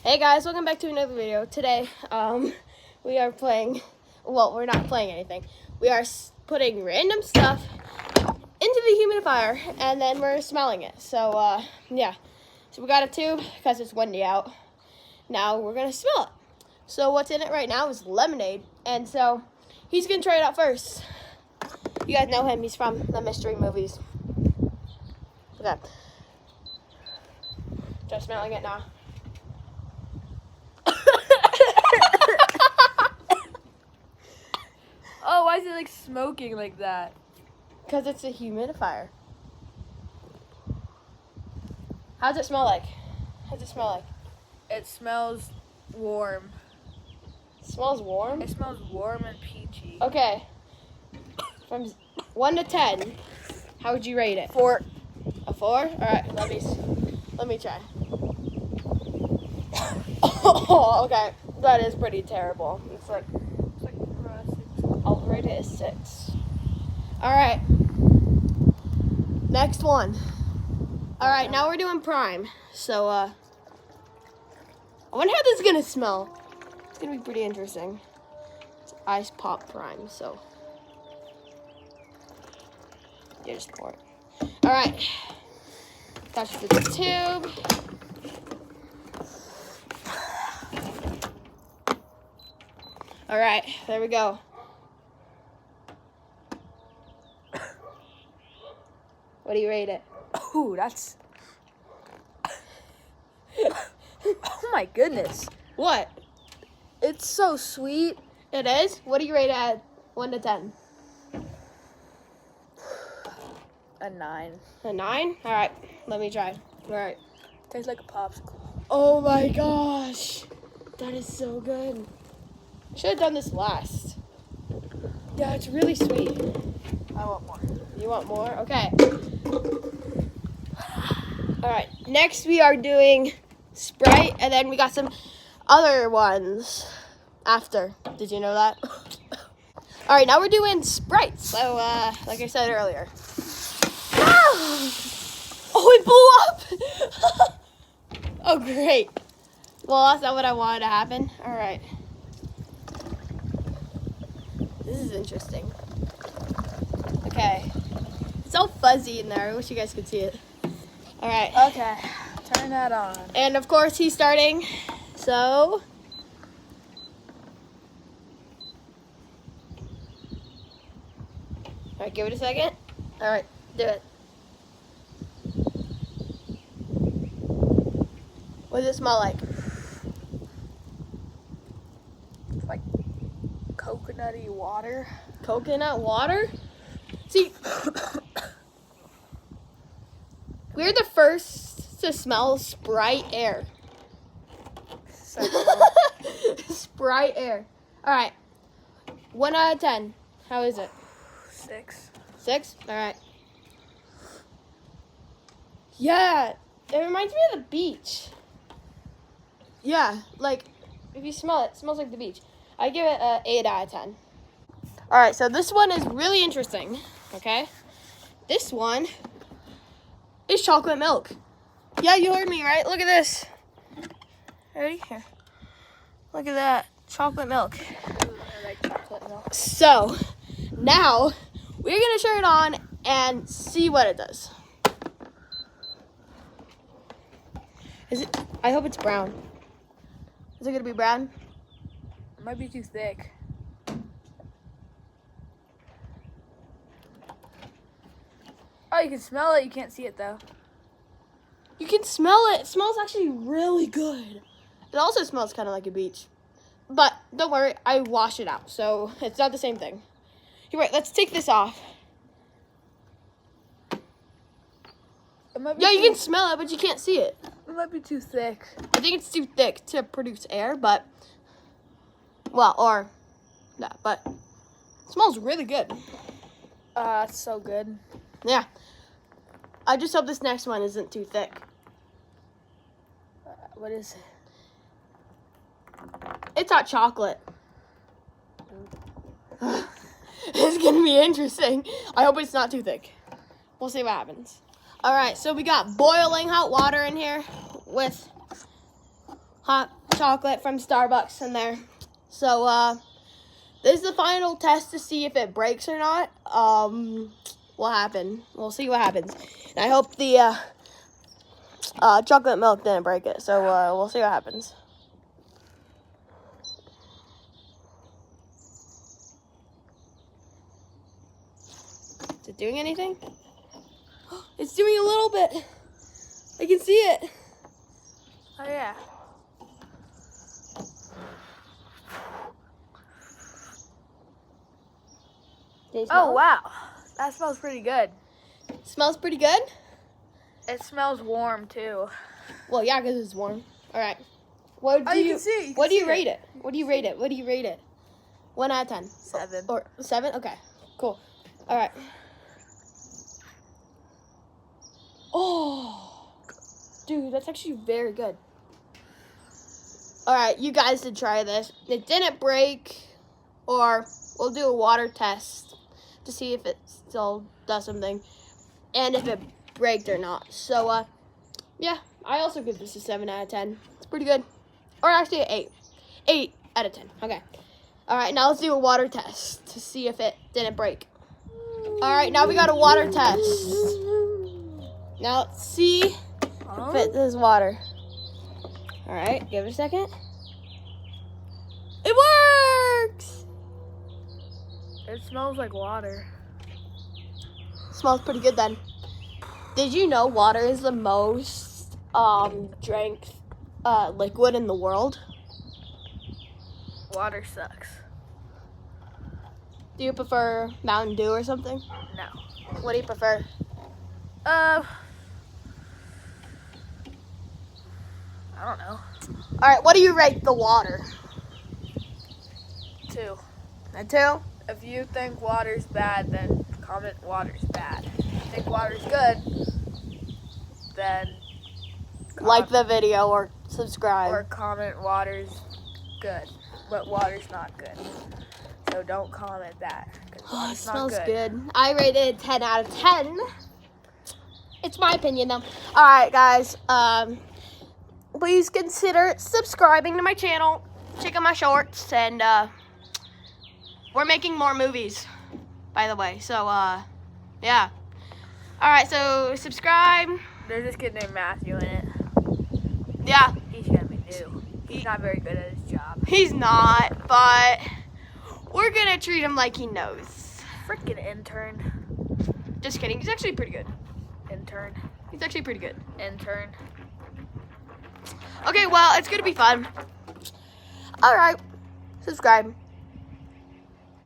Hey guys, welcome back to another video. Today, we are playing, well, we're not playing anything. We are putting random stuff into the humidifier, and then we're smelling it. So, yeah. So we got a tube, because it's windy out. Now we're going to smell it. So what's in it right now is lemonade, and so he's going to try it out first. You guys know him. He's from the mystery movies. Okay. Just smelling it now. Oh, why is it like smoking like that? Because it's a humidifier. How does it smell like? How does it smell like? It smells warm. It smells warm? It smells warm and peachy. Okay. From 1 to 10, how would you rate it? 4. A 4? All right, let me try. Oh, okay. That is pretty terrible. It's like I'll rate it a 6. All right. Next one. All right, now we're doing prime. So, I wonder how this is gonna smell. It's gonna be pretty interesting. It's ice pop prime, so you just pour it. All right. Touch the tube. All right, there we go. What do you rate it? Oh, that's... Oh my goodness. What? It's so sweet. It is? What do you rate it at 1 to 10? A 9. A 9? All right, let me try. All right. Tastes like a popsicle. Oh my gosh. That is so good. Should have done this last. Yeah, it's really sweet. I want more. You want more? Okay. All right, next we are doing Sprite, and then we got some other ones after. Did you know that? All right, now we're doing Sprite. So, like I said earlier. Oh, it blew up! Oh, great. Well, that's not what I wanted to happen. All right. This is interesting. Okay. It's all fuzzy in there. I wish you guys could see it. All right. Okay, turn that on. And of course, he's starting. So, all right, give it a second. All right, do it. What does it smell like? Like coconutty water. Coconut water? See, we're the first to smell Sprite air. Sprite air. All right. 1 out of 10. How is it? 6. 6? All right. Yeah. It reminds me of the beach. Yeah. Like, if you smell it, it smells like the beach. I give it an 8 out of 10. All right. So this one is really interesting. Okay. This one is chocolate milk. Yeah, you heard me, right? Look at this. Ready? Here. Look at that. Chocolate milk. I like chocolate milk. So, now, we're going to turn it on and see what it does. Is it? I hope it's brown. Is it going to be brown? It might be too thick. Oh, you can smell it. You can't see it, though. You can smell it. It smells actually really good. It also smells kind of like a beach. But don't worry, I wash it out, so it's not the same thing. You're right, let's take this off. It might be Yeah, you can smell it, but you can't see it. It might be too thick. I think it's too thick to produce air, but, well, or, yeah, but it smells really good. It's so good. Yeah. I just hope this next one isn't too thick. What is it? It's hot chocolate. It's gonna be interesting. I hope it's not too thick. We'll see what happens. All right, so we got boiling hot water in here with hot chocolate from Starbucks in there. So, this is the final test to see if it breaks or not. What happened? We'll see what happens. And I hope the chocolate milk didn't break it. So, we'll see what happens. Is it doing anything? It's doing a little bit. I can see it. Oh, yeah. Can you smell Oh, it? wow. That smells pretty good. Smells pretty good? It smells warm, too. Well, yeah, because it's warm. All right. What do Oh, you you can see it. You What can do you see rate it? What do you rate it? What do you rate it? 1 out of 10. 7. Or 7? Okay. Cool. All right. Oh, dude, that's actually very good. All right, you guys should try this. It didn't break, or we'll do a water test to see if it still does something, and if it braked or not. So, yeah, I also give this a 7 out of 10. It's pretty good. Or actually an 8. 8 out of 10. Okay. All right, now let's do a water test to see if it didn't break. All right, now we got a water test. Now let's see if it does water. All right, give it a second. It works! It smells like water. Smells pretty good then. Did you know water is the most drank liquid in the world? Water sucks. Do you prefer Mountain Dew or something? No. What do you prefer? I don't know. All right, what do you rate the water? 2. A 2? If you think water's bad, then comment water's bad. If you think water's good, then Like the video or subscribe. or comment water's good, but water's not good. So don't comment that. 'Cause Oh, it water's not smells good. I rated it 10 out of 10. It's my opinion, though. All right, guys. Please consider subscribing to my channel. Check out my shorts, and we're making more movies, by the way. So, yeah. All right, so subscribe. There's this kid named Matthew in it. Yeah, He's gonna be new. He's not very good at his job. he's not, but we're gonna treat him like he knows. Freaking intern. Just kidding. He's actually pretty good. Intern. He's actually pretty good. Intern. Okay, well, it's gonna be fun. All right, subscribe.